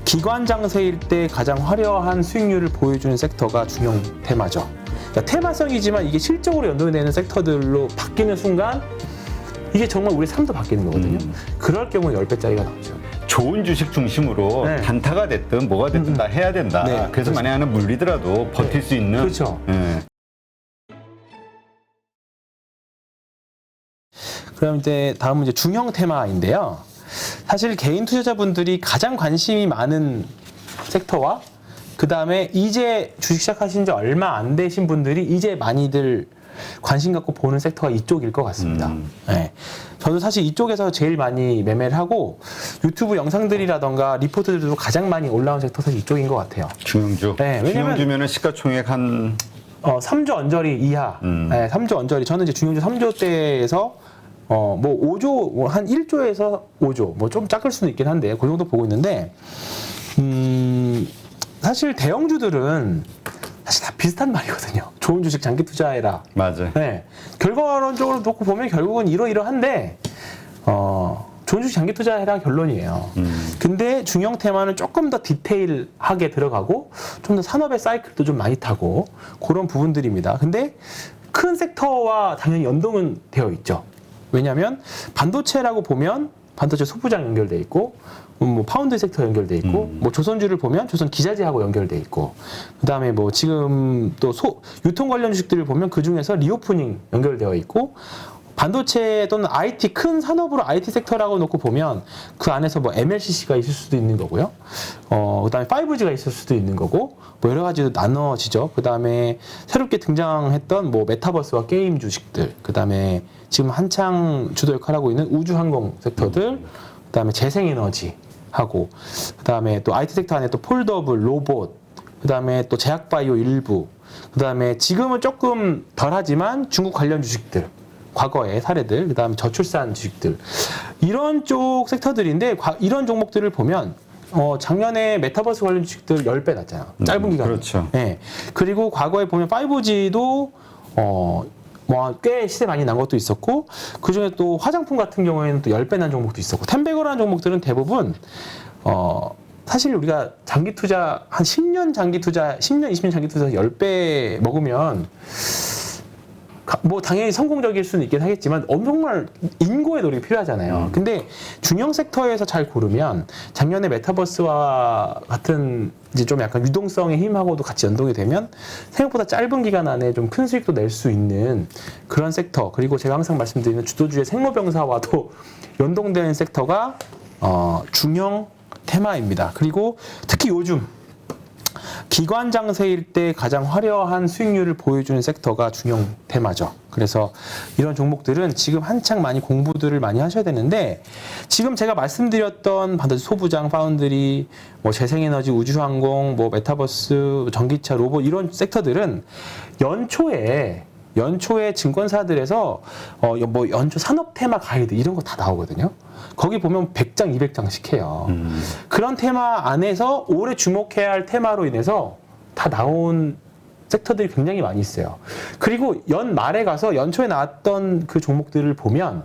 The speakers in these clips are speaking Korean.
기관 장세일 때 가장 화려한 수익률을 보여주는 섹터가 중형 테마죠. 그러니까 테마성이지만 이게 실적으로 연동되는 섹터들로 바뀌는 순간 이게 정말 우리 삶도 바뀌는 거거든요. 그럴 경우 10배짜리가 나오죠. 좋은 주식 중심으로 네. 단타가 됐든 뭐가 됐든 다 해야 된다. 네, 그래서 그렇죠. 만약에 하나 물리더라도 버틸 수 있는. 그렇죠. 네. 그럼 이제 다음은 이제 중형 테마인데요. 사실 개인 투자자분들이 가장 관심이 많은 섹터와 그 다음에 이제 주식 시작하신 지 얼마 안 되신 분들이 이제 많이들 관심 갖고 보는 섹터가 이쪽일 것 같습니다. 네. 저도 사실 이쪽에서 제일 많이 매매를 하고 유튜브 영상들이라던가 리포트들도 가장 많이 올라온 섹터가 사실 이쪽인 것 같아요. 중형주. 네, 왜냐면 중형주면은 시가총액 한 3조 언저리 이하. 네, 3조 언저리. 저는 이제 중형주 3조 대에서 뭐 5조, 뭐 한 1조에서 5조, 뭐 좀 작을 수는 있긴 한데, 그 정도 보고 있는데, 사실 대형주들은 사실 다 비슷한 말이거든요. 좋은 주식 장기 투자해라. 맞아요. 네. 결과론적으로 놓고 보면 결국은 이러이러한데, 좋은 주식 장기 투자해라 결론이에요. 근데 중형 테마는 조금 더 디테일하게 들어가고, 좀 더 산업의 사이클도 좀 많이 타고, 그런 부분들입니다. 근데 큰 섹터와 당연히 연동은 되어 있죠. 왜냐하면 반도체라고 보면 반도체 소부장 연결돼 있고 뭐 파운드 섹터 연결돼 있고 뭐 조선주를 보면 조선 기자재하고 연결돼 있고 그다음에 뭐 지금 또 유통 관련 주식들을 보면 그 중에서 리오프닝 연결되어 있고 반도체 또는 IT 큰 산업으로 IT 섹터라고 놓고 보면 그 안에서 뭐 MLCC가 있을 수도 있는 거고요. 그다음에 5G가 있을 수도 있는 거고 뭐 여러 가지로 나눠지죠. 그다음에 새롭게 등장했던 뭐 메타버스와 게임 주식들, 그다음에 지금 한창 주도 역할하고 있는 우주항공 섹터들, 그다음에 재생에너지 하고 그다음에 또 IT 섹터 안에 또 폴더블, 로봇, 그다음에 또 제약바이오 일부, 그다음에 지금은 조금 덜하지만 중국 관련 주식들. 과거의 사례들, 그 다음에 저출산 주식들 이런 쪽 섹터들인데 이런 종목들을 보면 작년에 메타버스 관련 주식들 10배 났잖아요. 짧은 기간에. 그렇죠. 네. 그리고 과거에 보면 5G도 뭐 꽤 시세 많이 난 것도 있었고 그중에 또 화장품 같은 경우에는 또 10배 난 종목도 있었고 템베거라는 종목들은 대부분 사실 우리가 장기 투자 한 10년 장기 투자 10년 20년 장기 투자 10배 먹으면 뭐 당연히 성공적일 수는 있긴 하겠지만 정말 인고의 노력이 필요하잖아요. 근데 중형 섹터에서 잘 고르면 작년에 메타버스와 같은 이제 좀 약간 유동성의 힘하고도 같이 연동이 되면 생각보다 짧은 기간 안에 좀 큰 수익도 낼 수 있는 그런 섹터, 그리고 제가 항상 말씀드리는 주도주의 생로병사와도 연동되는 섹터가 중형 테마입니다. 그리고 특히 요즘 기관 장세일 때 가장 화려한 수익률을 보여주는 섹터가 중형 테마죠. 그래서 이런 종목들은 지금 한창 많이 공부들을 많이 하셔야 되는데 지금 제가 말씀드렸던 반도체 소부장, 파운드리, 뭐 재생에너지, 우주항공, 뭐 메타버스, 전기차, 로봇 이런 섹터들은 연초에 증권사들에서 뭐 연초 산업 테마 가이드 이런 거 다 나오거든요. 거기 보면 100장, 200장씩 해요. 그런 테마 안에서 올해 주목해야 할 테마로 인해서 다 나온 섹터들이 굉장히 많이 있어요. 그리고 연말에 가서 연초에 나왔던 그 종목들을 보면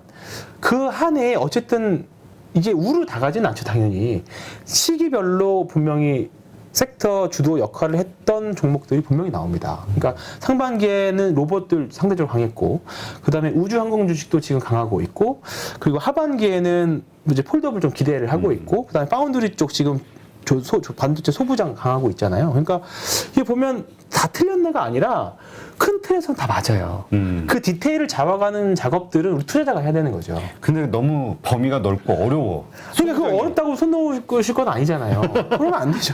그 한 해에 어쨌든 이게 우르 다 가지는 않죠, 당연히. 시기별로 분명히 섹터 주도 역할을 했던 종목들이 분명히 나옵니다. 그러니까 상반기에는 로봇들 상대적으로 강했고, 그 다음에 우주항공 주식도 지금 강하고 있고, 그리고 하반기에는 이제 폴더블 좀 기대를 하고 있고, 그 다음에 파운드리 쪽 지금 반도체 소부장 강하고 있잖아요. 그러니까 이게 보면 다 틀렸네가 아니라 큰 틀에서는 다 맞아요. 그 디테일을 잡아가는 작업들은 우리 투자자가 해야 되는 거죠. 근데 너무 범위가 넓고 어려워. 그러니까 그거 어렵다고 손 놓으실 건 아니잖아요. 그러면 안 되죠.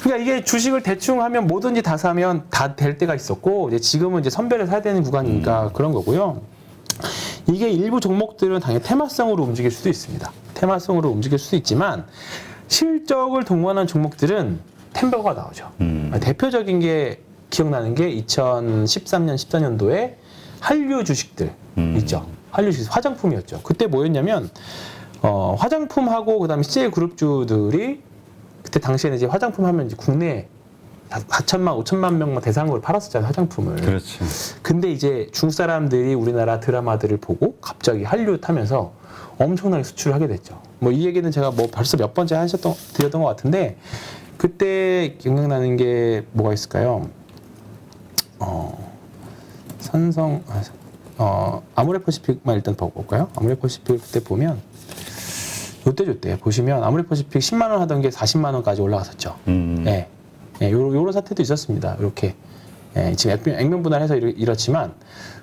그러니까 이게 주식을 대충 하면 뭐든지 다 사면 다 될 때가 있었고, 이제 지금은 이제 선별을 사야 되는 구간이니까 그런 거고요. 이게 일부 종목들은 당연히 테마성으로 움직일 수도 있습니다. 테마성으로 움직일 수도 있지만, 실적을 동반한 종목들은 템버가 나오죠. 대표적인 게 기억나는 게 2013년, 14년도에 한류 주식들 있죠. 한류 주식 화장품이었죠. 그때 뭐였냐면 화장품하고 그다음에 CJ 그룹주들이 그때 당시에는 이제 화장품 하면 이제 국내 4천만, 5천만 명만 대상으로 팔았었잖아요, 화장품을. 그렇지. 근데 이제 중국 사람들이 우리나라 드라마들을 보고 갑자기 한류 타면서 엄청나게 수출을 하게 됐죠. 뭐 이 얘기는 제가 뭐 벌써 몇 번째 드렸던 것 같은데 그때 기억나는 게 뭐가 있을까요? 아모레퍼시픽만 일단 보고 올까요? 아모레퍼시픽 그때 보면 요때 보시면 아모레퍼시픽 10만 원 하던 게 40만 원까지 올라갔었죠. 예. 예, 요런 사태도 있었습니다. 이렇게. 예, 지금 액면 분할해서 이렇지만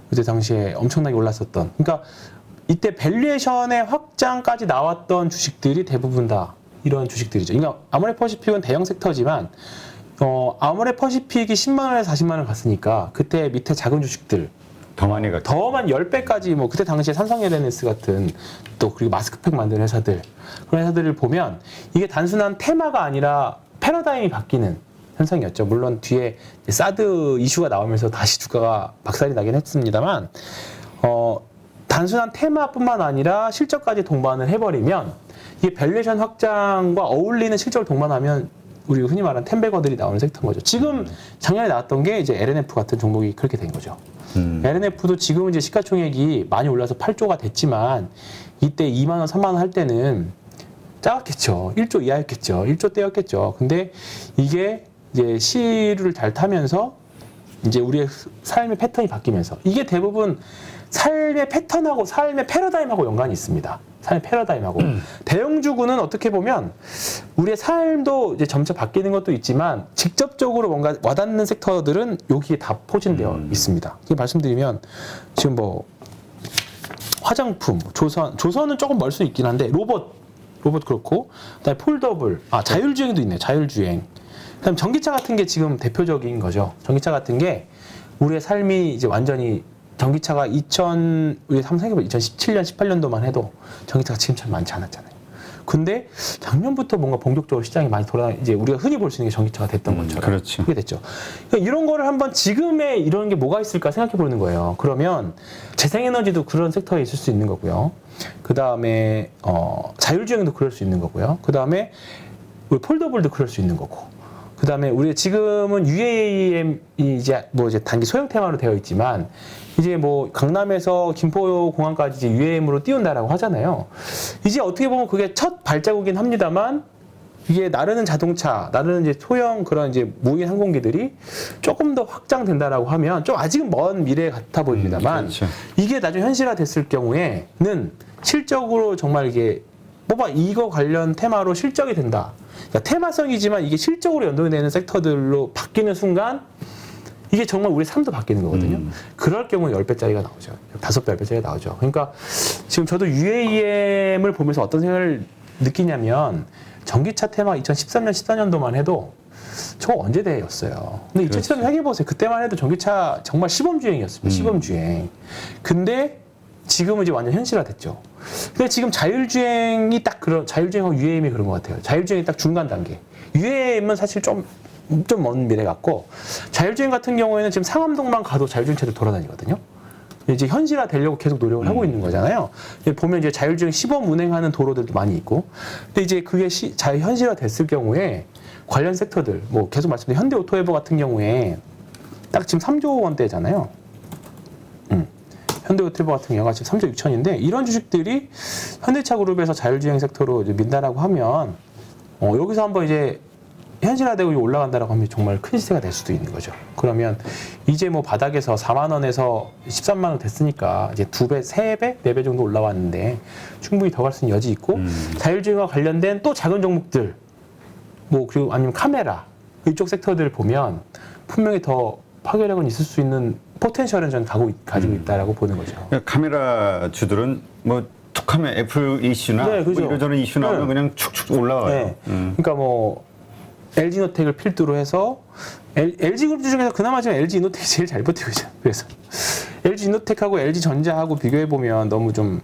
그때 당시에 엄청나게 올랐었던. 그러니까 이때 밸류에이션의 확장까지 나왔던 주식들이 대부분 다 이런 주식들이죠. 그러니까 아모레퍼시픽은 대형 섹터지만 아모레퍼시픽이 10만 원에서 40만 원 갔으니까 그때 밑에 작은 주식들 더 많이 갔죠. 더만 10배까지 뭐 그때 당시에 삼성LNS 같은 또 그리고 마스크팩 만드는 회사들 그런 회사들을 보면 이게 단순한 테마가 아니라 패러다임이 바뀌는 현상이었죠. 물론 뒤에 사드 이슈가 나오면서 다시 주가가 박살이 나긴 했습니다만 단순한 테마뿐만 아니라 실적까지 동반을 해버리면 이게 밸류에이션 확장과 어울리는 실적을 동반하면 우리 흔히 말하는 텐베거들이 나오는 섹터인 거죠. 지금 작년에 나왔던 게 이제 LNF 같은 종목이 그렇게 된 거죠. LNF도 지금은 이제 시가총액이 많이 올라서 8조가 됐지만 이때 2만 원, 3만 원 할 때는 작았겠죠. 1조 이하였겠죠. 1조 대였겠죠. 근데 이게 이제 시류를 잘 타면서 이제 우리의 삶의 패턴이 바뀌면서 이게 대부분 삶의 패턴하고 삶의 패러다임하고 연관이 있습니다. 삶의 패러다임하고 대형주구는 어떻게 보면 우리의 삶도 이제 점차 바뀌는 것도 있지만 직접적으로 뭔가 와닿는 섹터들은 여기에 다 포진되어 있습니다. 이게 말씀드리면 지금 뭐 화장품, 조선은 조금 멀 수 있긴 한데 로봇 그렇고 그다음에 폴더블, 자율주행도 있네. 자율주행. 그다음 전기차 같은 게 지금 대표적인 거죠. 전기차 같은 게 우리의 삶이 이제 완전히 전기차가 우리 한번 생각해보면 2017년, 18년도만 해도 전기차가 지금처럼 많지 않았잖아요. 근데 작년부터 뭔가 본격적으로 시장이 많이 이제 우리가 흔히 볼 수 있는 게 전기차가 됐던 것처럼. 그렇지. 그게 됐죠. 그러니까 이런 거를 한번 지금의 이런 게 뭐가 있을까 생각해 보는 거예요. 그러면 재생에너지도 그런 섹터에 있을 수 있는 거고요. 그 다음에, 자율주행도 그럴 수 있는 거고요. 그 다음에 우리 폴더블도 그럴 수 있는 거고. 그 다음에 우리 지금은 UAM이 이제 단기 소형 테마로 되어 있지만 이제 뭐 강남에서 김포공항까지 이제 UAM으로 띄운다라고 하잖아요. 이제 어떻게 보면 그게 첫 발자국이긴 합니다만 이게 나르는 자동차, 나르는 이제 소형 그런 이제 무인 항공기들이 조금 더 확장된다라고 하면 좀 아직은 먼 미래 같아 보입니다만 그렇죠. 이게 나중에 현실화됐을 경우에는 실적으로 정말 이게 이거 관련 테마로 실적이 된다. 그러니까 테마성이지만 이게 실적으로 연동이 되는 섹터들로 바뀌는 순간 이게 정말 우리 삶도 바뀌는 거거든요. 그럴 경우 10배짜리가 나오죠. 5배, 10배짜리가 나오죠. 그러니까 지금 저도 UAM을 보면서 어떤 생각을 느끼냐면 전기차 테마 2013년, 14년도만 해도 저거 언제 대회였어요. 근데 2017년 생각해보세요. 그때만 해도 전기차 정말 시범주행이었습니다. 시범주행. 근데 지금은 이제 완전 현실화됐죠. 근데 지금 자율주행이 딱 자율주행하고 UAM이 그런 것 같아요. 자율주행이 딱 중간 단계. UAM은 사실 좀 먼 미래 같고, 자율주행 같은 경우에는 지금 상암동만 가도 자율주행차들 돌아다니거든요. 이제 현실화 되려고 계속 노력을 하고 있는 거잖아요. 보면 이제 자율주행 시범 운행하는 도로들도 많이 있고, 근데 이제 그게 현실화 됐을 경우에 관련 섹터들, 뭐 계속 말씀드린 현대오토에버 같은 경우에 딱 지금 3조 원대잖아요. 현대오토에버 같은 경우가 지금 3조 6천인데 이런 주식들이 현대차 그룹에서 자율주행 섹터로 이제 민다라고 하면 여기서 한번 이제 현실화되고 올라간다라고 하면 정말 큰 시세가 될 수도 있는 거죠. 그러면 이제 뭐 바닥에서 4만 원에서 13만 원 됐으니까 이제 2배, 3배, 4배 정도 올라왔는데 충분히 더 갈 수 있는 여지 있고 자율주행과 관련된 또 작은 종목들 그리고 아니면 카메라 이쪽 섹터들을 보면 분명히 더 파괴력은 있을 수 있는 포텐셜은 저는 가지고 있다라고 보는 거죠. 카메라 주들은 툭하면 애플 이슈나 그렇죠. 이러저런 이슈 나오면 그냥 축축 올라와요. 그러니까 LG노텍을 필두로 해서 LG그룹 중에서 그나마 지금 LG이노텍이 제일 잘 버티고 있어요. 그래서 LG이노텍하고 LG전자하고 비교해보면 너무 좀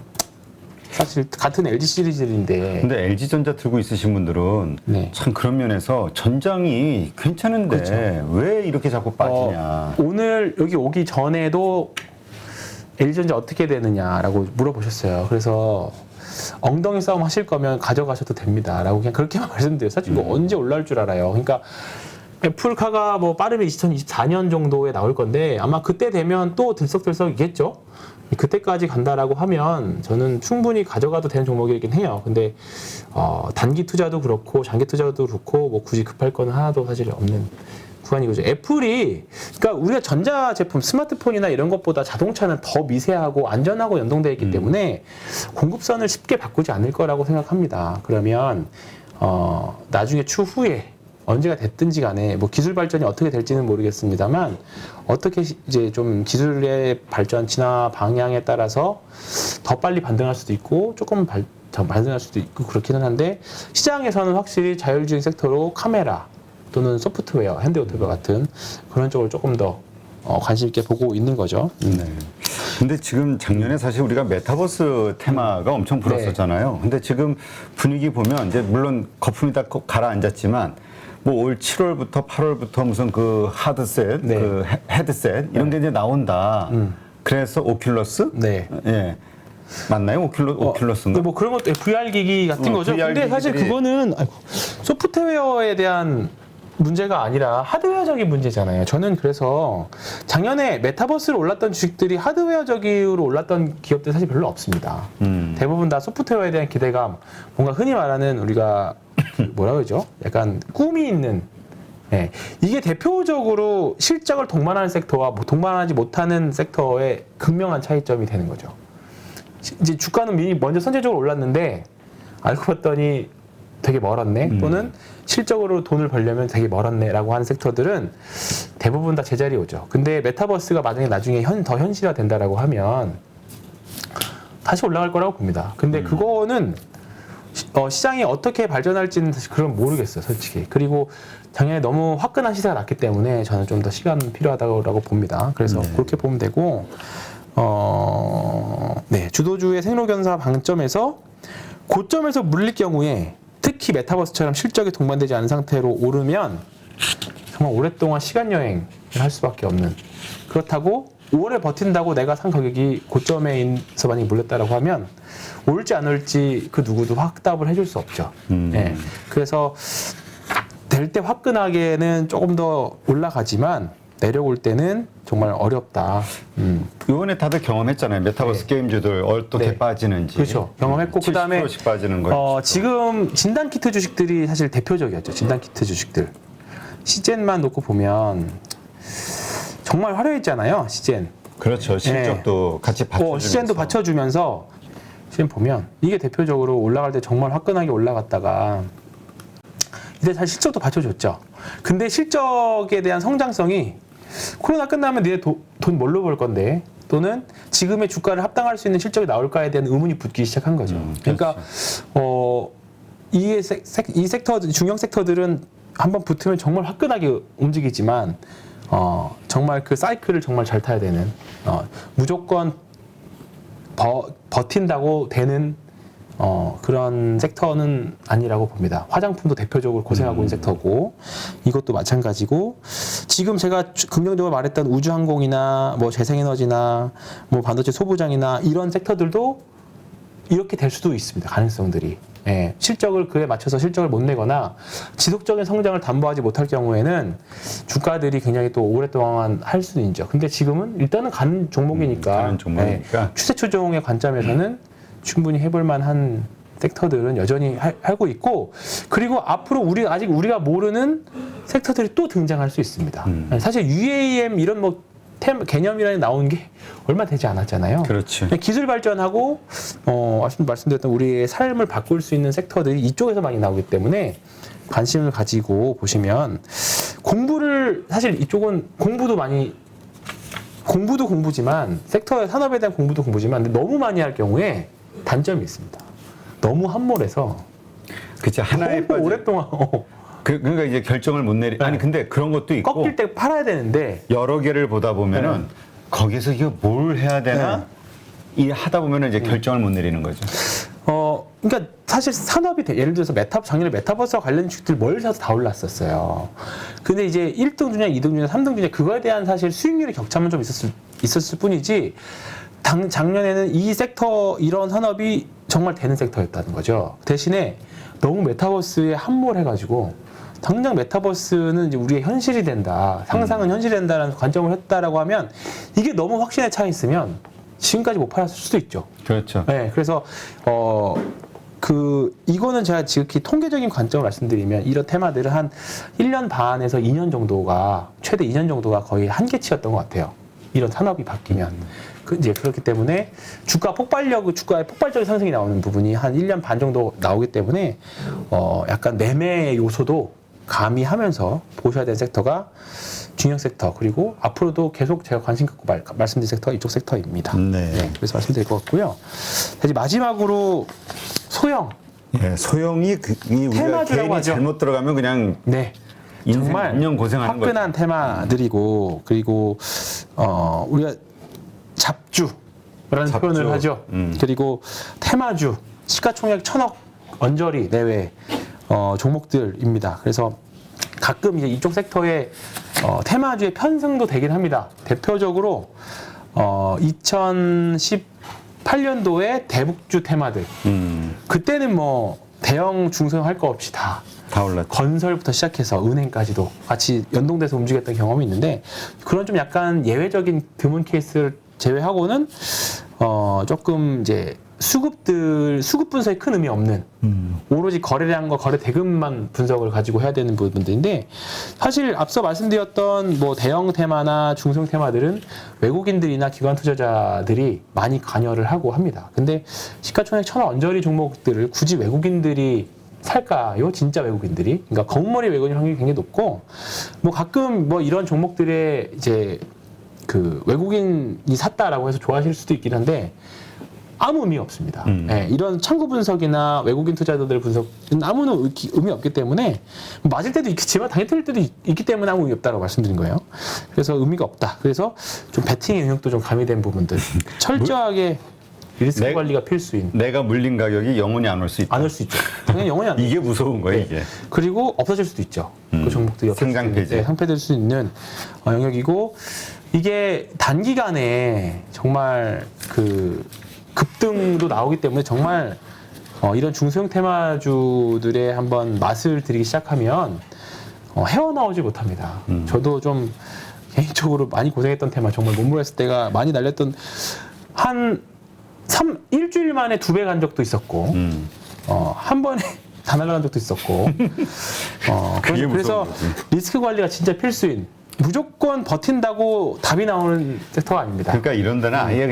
사실 같은 LG 시리즈인데 근데 LG전자 들고 있으신 분들은 참 그런 면에서 전장이 괜찮은데 그렇죠. 왜 이렇게 자꾸 빠지냐. 오늘 여기 오기 전에도 LG전자 어떻게 되느냐라고 물어보셨어요. 그래서 엉덩이 싸움 하실 거면 가져가셔도 됩니다. 라고 그냥 그렇게만 말씀드려요. 사실 언제 올라올 줄 알아요. 그러니까 애플카가 뭐 빠르면 2024년 정도에 나올 건데 아마 그때 되면 또 들썩들썩이겠죠. 그때까지 간다라고 하면 저는 충분히 가져가도 되는 종목이긴 해요. 근데 단기 투자도 그렇고 장기 투자도 그렇고 뭐 굳이 급할 거는 하나도 사실 없는 구간이거죠. 애플이 그러니까 우리가 전자 제품, 스마트폰이나 이런 것보다 자동차는 더 미세하고 안전하고 연동되어 있기 때문에 공급선을 쉽게 바꾸지 않을 거라고 생각합니다. 그러면 나중에 추후에 언제가 됐든지 간에 뭐 기술 발전이 어떻게 될지는 모르겠습니다만 어떻게 이제 좀 기술의 발전 진화 방향에 따라서 더 빨리 반등할 수도 있고 조금 더 반등할 수도 있고 그렇기는 한데 시장에서는 확실히 자율주행 섹터로 카메라 또는 소프트웨어, 현대오토바 같은 그런 쪽을 조금 더 관심 있게 보고 있는 거죠. 네. 근데 지금 작년에 사실 우리가 메타버스 테마가 엄청 불었었잖아요. 근데 지금 분위기 보면 이제 물론 거품이 다 가라앉았지만 뭐 올 7월부터 8월부터 무슨 그 하드셋, 그 헤드셋 이런 게 이제 나온다. 그래서 오큘러스? 네. 예. 맞나요? 오큘러스인가? 뭐 그런 것도 VR 기기 같은 거죠. VR 근데 사실 그거는 소프트웨어에 대한 문제가 아니라 하드웨어적인 문제잖아요. 저는 그래서 작년에 메타버스로 올랐던 주식들이 하드웨어적으로 올랐던 기업들 사실 별로 없습니다. 대부분 다 소프트웨어에 대한 기대감, 뭔가 흔히 말하는 우리가 뭐라 그러죠? 약간 꿈이 있는 이게 대표적으로 실적을 동반하는 섹터와 동반하지 못하는 섹터의 극명한 차이점이 되는 거죠. 이제 주가는 미리 먼저 선제적으로 올랐는데 알고 봤더니 되게 멀었네 또는 실적으로 돈을 벌려면 되게 멀었네라고 하는 섹터들은 대부분 다 제자리 오죠. 근데 메타버스가 만약에 나중에 더 현실화 된다라고 하면 다시 올라갈 거라고 봅니다. 근데 그거는 시장이 어떻게 발전할지는 사실 그건 모르겠어요, 솔직히. 그리고 작년에 너무 화끈한 시세가 났기 때문에 저는 좀 더 시간 필요하다고 봅니다. 그래서 그렇게 보면 되고 주도주의 생로견사 방점에서 고점에서 물릴 경우에 특히 메타버스처럼 실적이 동반되지 않은 상태로 오르면 정말 오랫동안 시간 여행을 할 수밖에 없는 그렇다고 5월에 버틴다고 내가 산 가격이 고점에서 많이 물렸다라고 하면 올지 안 올지 그 누구도 확답을 해줄 수 없죠. 그래서 될 때 화끈하게는 조금 더 올라가지만 내려올 때는 정말 어렵다. 이번에 다들 경험했잖아요. 메타버스 게임주들 어떻게 빠지는지. 그렇죠. 경험했고 그다음에 70%씩 빠지는 거. 지금 진단키트 주식들이 사실 대표적이었죠. 진단키트 주식들. 시젠만 놓고 보면 정말 화려했잖아요. 시젠. 그렇죠. 실적도 같이 받쳐주면서. 시젠도 받쳐주면서 시젠 보면 이게 대표적으로 올라갈 때 정말 화끈하게 올라갔다가 이제 사실 실적도 받쳐줬죠. 근데 실적에 대한 성장성이 코로나 끝나면 니네 돈 뭘로 벌 건데 또는 지금의 주가를 합당할 수 있는 실적이 나올까에 대한 의문이 붙기 시작한 거죠. 그러니까 이 섹터 중형 섹터들은 한번 붙으면 정말 화끈하게 움직이지만 정말 그 사이클을 정말 잘 타야 되는 무조건 버틴다고 되는 그런 섹터는 아니라고 봅니다. 화장품도 대표적으로 고생하고 있는 섹터고 이것도 마찬가지고 지금 제가 긍정적으로 말했던 우주항공이나 뭐 재생에너지나 뭐 반도체 소부장이나 이런 섹터들도 이렇게 될 수도 있습니다. 가능성들이. 실적을 그에 맞춰서 실적을 못 내거나 지속적인 성장을 담보하지 못할 경우에는 주가들이 굉장히 또 오랫동안 할 수는 있죠. 근데 지금은 일단은 가는 종목이니까, 추세 추종의 관점에서는 충분히 해볼 만한 섹터들은 여전히 하고 있고 그리고 앞으로 아직 우리가 모르는 섹터들이 또 등장할 수 있습니다. 사실 UAM 이런 뭐 개념이라는 나온 게 얼마 되지 않았잖아요. 그렇죠. 기술 발전하고 말씀드렸던 우리의 삶을 바꿀 수 있는 sektor들이 이쪽에서 많이 나오기 때문에 관심을 가지고 보시면 사실 이쪽은 공부도 공부지만 섹터의 산업에 대한 공부도 공부지만 너무 많이 할 경우에 단점이 있습니다. 너무 함몰해서 그치 하나에 빠져 오랫동안 그러니까 이제 결정을 못 내리. 아니 근데 그런 것도 있고 꺾일 때 팔아야 되는데 여러 개를 보다 보면은 거기서 이거 뭘 해야 되나 이 하다 보면은 이제 결정을 못 내리는 거죠. 그러니까 사실 산업이 예를 들어서 작년에 메타버스와 관련 주식들 뭘 사서 다 올랐었어요. 근데 이제 1등 주냐, 2등 주냐, 3등 주냐 그거에 대한 사실 수익률의 격차만 좀 있었을 뿐이지 작년에는 이 섹터 이런 산업이 정말 되는 섹터였다는 거죠. 대신에 너무 메타버스에 함몰해가지고 당장 메타버스는 이제 우리의 현실이 된다, 상상은 현실이 된다라는 관점을 했다라고 하면 이게 너무 확신에 차 있으면 지금까지 못 팔았을 수도 있죠. 그렇죠. 네, 그래서 이거는 제가 지극히 통계적인 관점을 말씀드리면 이런 테마들은 한 1년 반에서 2년 정도가 최대 2년 정도가 거의 한계치였던 것 같아요. 이런 산업이 바뀌면. 이제 그렇기 때문에 주가의 폭발적인 상승이 나오는 부분이 한 1년 반 정도 나오기 때문에 약간 매매 요소도 가미하면서 보셔야 되는 섹터가 중형 섹터, 그리고 앞으로도 계속 제가 관심 갖고 말씀드릴 섹터가 이쪽 섹터입니다. 네. 그래서 말씀드릴 것 같고요. 이제 마지막으로 소형. 예, 소형이 우리가 테마주라고 개인이 하죠. 잘못 들어가면 그냥 네. 인생 정말 몇년 고생하는 거죠. 화끈한 테마들이고, 그리고 우리가 잡주라는 표현을 하죠. 그리고 테마주, 시가총액 1,000억 언저리 내외 종목들입니다. 그래서 가끔 이제 이쪽 섹터의 테마주의 편승도 되긴 합니다. 대표적으로 2018년도에 대북주 테마들. 그때는 뭐 대형 중소형 할 거 없이 다 올랐죠. 건설부터 시작해서 은행까지도 같이 연동돼서 움직였던 경험이 있는데, 그런 좀 약간 예외적인 드문 케이스를 제외하고는 조금 이제 수급 분석이 큰 의미 없는 오로지 거래량과 거래 대금만 분석을 가지고 해야 되는 부분들인데, 사실 앞서 말씀드렸던 뭐 대형 테마나 중소형 테마들은 외국인들이나 기관 투자자들이 많이 관여를 하고 합니다. 근데 시가총액 1,000억 언저리 종목들을 굳이 외국인들이 살까요? 진짜 외국인들이? 그러니까 검은머리 외국인 확률이 굉장히 높고, 뭐 가끔 뭐 이런 종목들의 이제 그 외국인이 샀다라고 해서 좋아하실 수도 있긴 한데 아무 의미 없습니다. 네, 이런 창구 분석이나 외국인 투자자들 분석은 아무 의미 없기 때문에, 맞을 때도 있겠지만 당연히 틀릴 때도 있기 때문에 아무 의미 없다고 말씀드린 거예요. 그래서 의미가 없다. 그래서 좀 배팅의 영역도 좀 가미된 부분들, 철저하게 리스크 관리가 필수인. 내가 물린 가격이 영원히 안 올 수 있다. 안 올 수 있죠. 당연히 영원히 안 이게 무서운 거예요, 네. 이게. 그리고 없어질 수도 있죠. 그 종목들이 상장폐지. 상폐될 수 있는 영역이고, 이게 단기간에 정말 그 급등도 나오기 때문에 정말 이런 중소형 테마주들의 한번 맛을 들이기 시작하면 헤어나오지 못합니다. 저도 좀 개인적으로 많이 고생했던 테마, 정말 몸무게했을 때가 많이 날렸던, 일주일 만에 2배 간 적도 있었고, 한 번에 다 날아간 적도 있었고, 그래서 리스크 관리가 진짜 필수인, 무조건 버틴다고 답이 나오는 섹터가 아닙니다. 그러니까 이런 데는 아예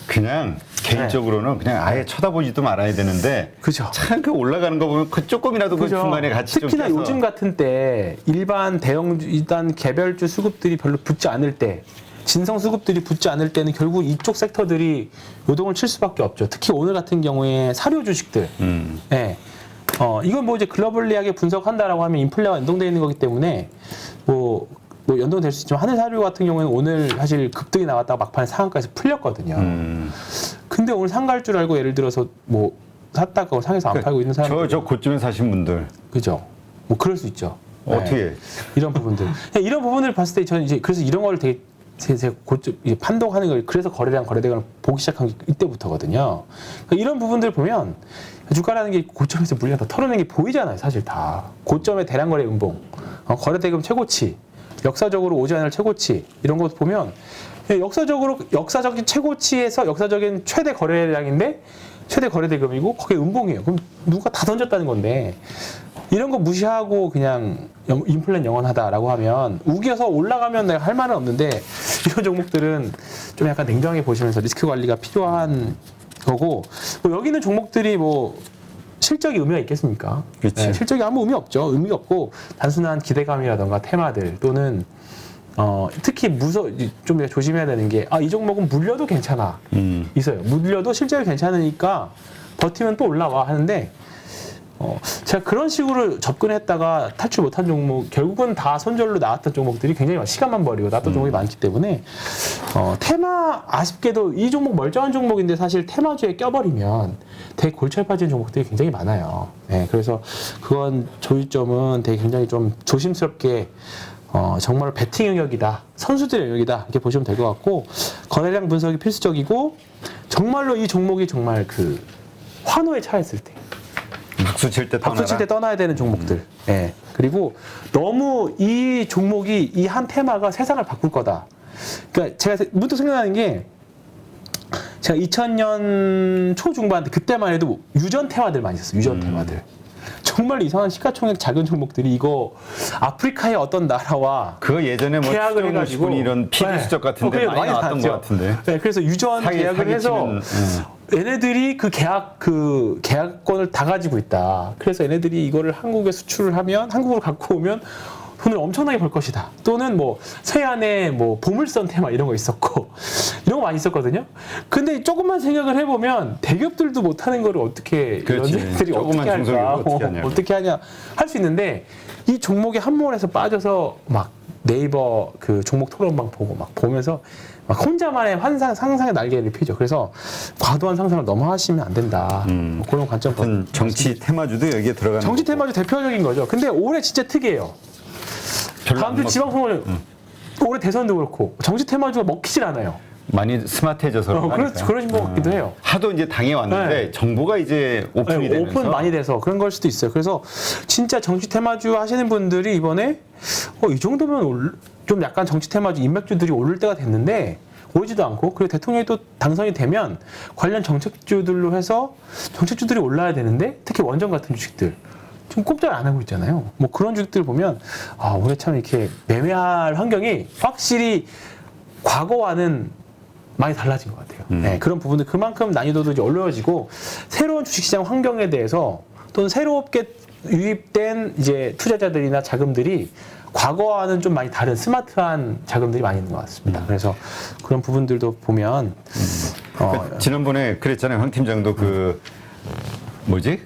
그냥 개인적으로는 그냥 아예 쳐다보지도 말아야 되는데, 그죠. 참 그 올라가는 거 보면 그 조금이라도 그 중간에 같이 좀 특히나 껴서. 요즘 같은 때 일반 일단 개별주 수급들이 별로 붙지 않을 때, 진성 수급들이 붙지 않을 때는 결국 이쪽 섹터들이 요동을 칠 수밖에 없죠. 특히 오늘 같은 경우에 사료 주식들. 네. 이건 뭐 이제 글로벌리하게 분석한다라고 하면 인플레와 연동되어 있는 거기 때문에 뭐 연동될 수 있지만, 하늘사료 같은 경우에는 오늘 사실 급등이 나왔다가 막판에 상한가에서 풀렸거든요. 근데 오늘 상갈 줄 알고 예를 들어서 뭐 샀다가 상해서 안 팔고 있는 사람, 저 고점에 사신 분들 그죠? 뭐 그럴 수 있죠. 어떻게 네. 이런 부분들, 이런 부분을 봤을 때 저는 이제 그래서 이런 걸 되게 제 고점 판독하는 걸, 그래서 거래량 거래대금을 보기 시작한 게 이때부터거든요. 그러니까 이런 부분들 보면 주가라는 게 고점에서 물량 다 털어내는 게 보이잖아요. 사실 다 고점의 대량 거래 음봉, 거래대금 최고치, 역사적으로 오지 않을 최고치, 이런 것 보면 역사적인 최고치에서 역사적인 최대 거래량인데 최대 거래대금이고 거기에 음봉이에요. 그럼 누가 다 던졌다는 건데, 이런 거 무시하고 그냥 인플레는 영원하다라고 하면, 우겨서 올라가면 내가 할 말은 없는데, 이런 종목들은 좀 약간 냉정하게 보시면서 리스크 관리가 필요한 거고, 뭐 여기 있는 종목들이 뭐 실적이 의미가 있겠습니까? 그치. 실적이 아무 의미 없죠. 의미가 없고, 단순한 기대감이라던가 테마들 또는 특히 좀 조심해야 되는 게, 이 종목은 물려도 괜찮아. 있어요. 물려도 실적이 괜찮으니까 버티면 또 올라와 하는데, 제가 그런 식으로 접근했다가 탈출 못한 종목, 결국은 다 손절로 나왔던 종목들이 굉장히 시간만 버리고 나왔던 종목이 많기 때문에, 테마, 아쉽게도 이 종목 멀쩡한 종목인데 사실 테마주에 껴버리면 되게 골철 빠지는 종목들이 굉장히 많아요. 네, 그래서 그건 조이점은 되게 굉장히 좀 조심스럽게, 정말 배팅 영역이다, 선수들의 영역이다, 이렇게 보시면 될 것 같고, 거래량 분석이 필수적이고, 정말로 이 종목이 정말 그 환호에 차있을 때, 박수 칠 때 떠나라. 박수 칠 때 떠나야 되는 종목들. 예. 그리고 너무 이 종목이 이 한 테마가 세상을 바꿀 거다. 그러니까 제가 문득 생각나는 게 제가 2000년 초중반 그때만 해도 유전 테마들 많이 있었어요. 유전 테마들. 정말 이상한 시가총액 작은 종목들이 이거 아프리카의 어떤 나라와 그거 예전에 뭐 계약을 추정 해가지고 50분 이런 PD 수첩 같은데 그게 많이 나왔던 나왔죠. 것 같은데. 네, 그래서 유전 계약을 해서 얘네들이 그 계약권을 다 가지고 있다. 그래서 얘네들이 이거를 한국에 수출을 하면 한국으로 갖고 오면 돈을 엄청나게 벌 것이다. 또는 뭐 서해안에 뭐 보물선 테마 이런 거 있었고 이런 거 많이 있었거든요. 근데 조금만 생각을 해보면 대기업들도 못하는 거를 어떻게 그렇지. 연예인들이 조그만 어떻게 할까? 중소기업이 어떻게 하냐고. 어떻게 하냐 할 수 있는데 이 종목에 한몰에서 빠져서 막 네이버 그 종목 토론방 보고 막 보면서 막 혼자만의 상상의 날개를 펴죠. 그래서 과도한 상상을 너무 하시면 안 된다. 뭐 그런 관점. 정치 테마주도 여기에 들어가는 정치 거고. 테마주 대표적인 거죠. 근데 올해 진짜 특이해요. 별로 다음 주 안 먹- 지방선거를 올해 대선도 그렇고 정치 테마주가 먹히질 않아요. 많이 스마트해져서 그러신 것 같기도 해요. 하도 이제 당해 왔는데 네. 정보가 이제 오픈이 되면서 오픈 많이 돼서 그런 걸 수도 있어요. 그래서 진짜 정치 테마주 하시는 분들이 이번에 이 정도면 좀 약간 정치 테마주 인맥주들이 오를 때가 됐는데 오르지도 않고 그리고 대통령이 또 당선이 되면 관련 정책주들로 해서 정책주들이 올라야 되는데 특히 원전 같은 주식들 좀 꼼짝 안 하고 있잖아요. 뭐 그런 주식들 보면 올해 참 이렇게 매매할 환경이 확실히 과거와는 많이 달라진 것 같아요. 네, 그런 부분들 그만큼 난이도도 이제 어려워지고 새로운 주식시장 환경에 대해서 또는 새롭게 유입된 이제 투자자들이나 자금들이 과거와는 좀 많이 다른 스마트한 자금들이 많이 있는 것 같습니다. 그래서 그런 부분들도 보면 지난번에 그랬잖아요. 황 팀장도 그 뭐지?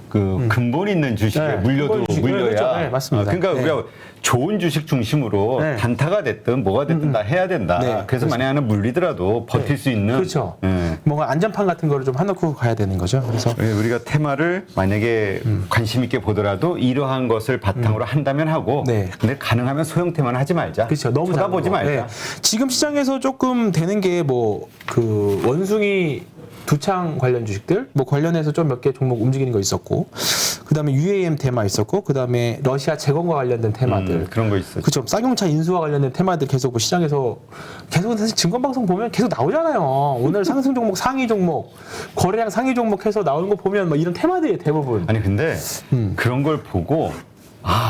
그 근본 있는 주식에 네, 물려도 근본 주식, 물려야. 그렇죠. 네, 맞습니다. 그러니까 네. 우리가 좋은 주식 중심으로 네. 단타가 됐든 뭐가 됐든 다 해야 된다. 네, 그래서 그렇죠. 만에 하나 물리더라도 버틸 수 있는. 그렇죠. 예. 뭔가 안전판 같은 거를 좀 해놓고 가야 되는 거죠. 그래서 우리가 테마를 만약에 관심 있게 보더라도 이러한 것을 바탕으로 한다면 하고, 네. 근데 가능하면 소형 테마는 하지 말자. 그렇죠. 너무 쳐다보지 작은 거. 말자. 네. 지금 시장에서 조금 되는 게 뭐 그 원숭이 두창 관련 주식들 뭐 관련해서 좀 몇 개 종목 움직이는 거 있었고 그다음에 UAM 테마 있었고 그다음에 러시아 재건과 관련된 테마들 그런 거 있어. 그렇죠. 쌍용차 인수와 관련된 테마들 계속 뭐 시장에서 계속 사실 증권 방송 보면 계속 나오잖아요. 오늘 상승 종목, 상위 종목, 거래량 상위 종목 해서 나오는 거 보면 뭐 이런 테마들이 대부분. 아니 근데 그런 걸 보고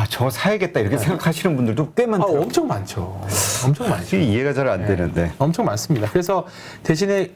저거 사야겠다 이렇게 생각하시는 분들도 꽤 많더라고요. 엄청 많죠. 엄청 많죠. 이게 이해가 잘 안 되는데. 엄청 많습니다. 그래서 대신에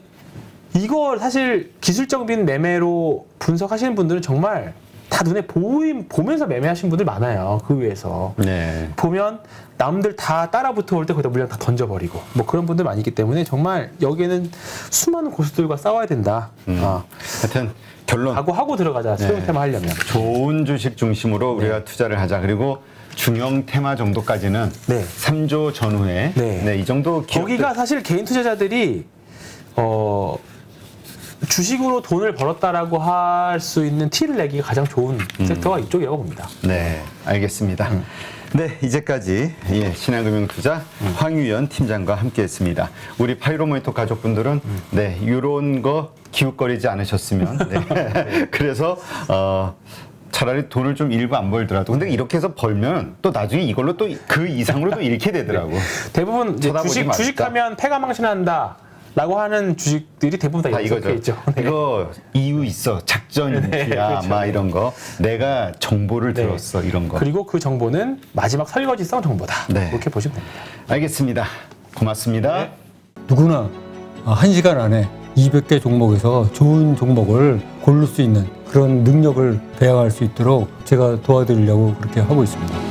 이걸 사실 기술적인 매매로 분석하시는 분들은 정말 다 눈에 보면서 매매하시는 분들 많아요. 그 위에서. 네. 보면 남들 다 따라 붙어올 때 거기다 물량 다 던져버리고 뭐 그런 분들 많이 있기 때문에 정말 여기에는 수많은 고수들과 싸워야 된다. 하여튼 결론. 각오하고 들어가자. 소형 테마 하려면. 좋은 주식 중심으로 우리가 투자를 하자. 그리고 중형 테마 정도까지는 네. 3조 전후에 네. 이 정도 기업들 거기가 사실 개인 투자자들이 주식으로 돈을 벌었다라고 할 수 있는 티를 내기가 가장 좋은 섹터가 이쪽이라고 봅니다. 네, 알겠습니다. 네, 이제까지 신한금융투자 황유연 팀장과 함께했습니다. 우리 파이로 모니터 가족분들은 이런 거 기웃거리지 않으셨으면 그래서 차라리 돈을 좀 일부 안 벌더라도 근데 이렇게 해서 벌면 또 나중에 이걸로 또 그 이상으로 또 잃게 되더라고. 대부분 이제 쳐다보지 말자. 주식하면 패가 망신한다. 라고 하는 주식들이 대부분 다 이거죠. 이렇게 있죠. 네. 이거 이유 있어. 작전이야. 그렇죠. 막 이런 거. 내가 정보를 네. 들었어. 이런 거. 그리고 그 정보는 마지막 설거지성 정보다. 네. 그렇게 보시면 됩니다. 알겠습니다. 고맙습니다. 네. 누구나 1시간 안에 200개 종목에서 좋은 종목을 고를 수 있는 그런 능력을 배양할 수 있도록 제가 도와드리려고 그렇게 하고 있습니다.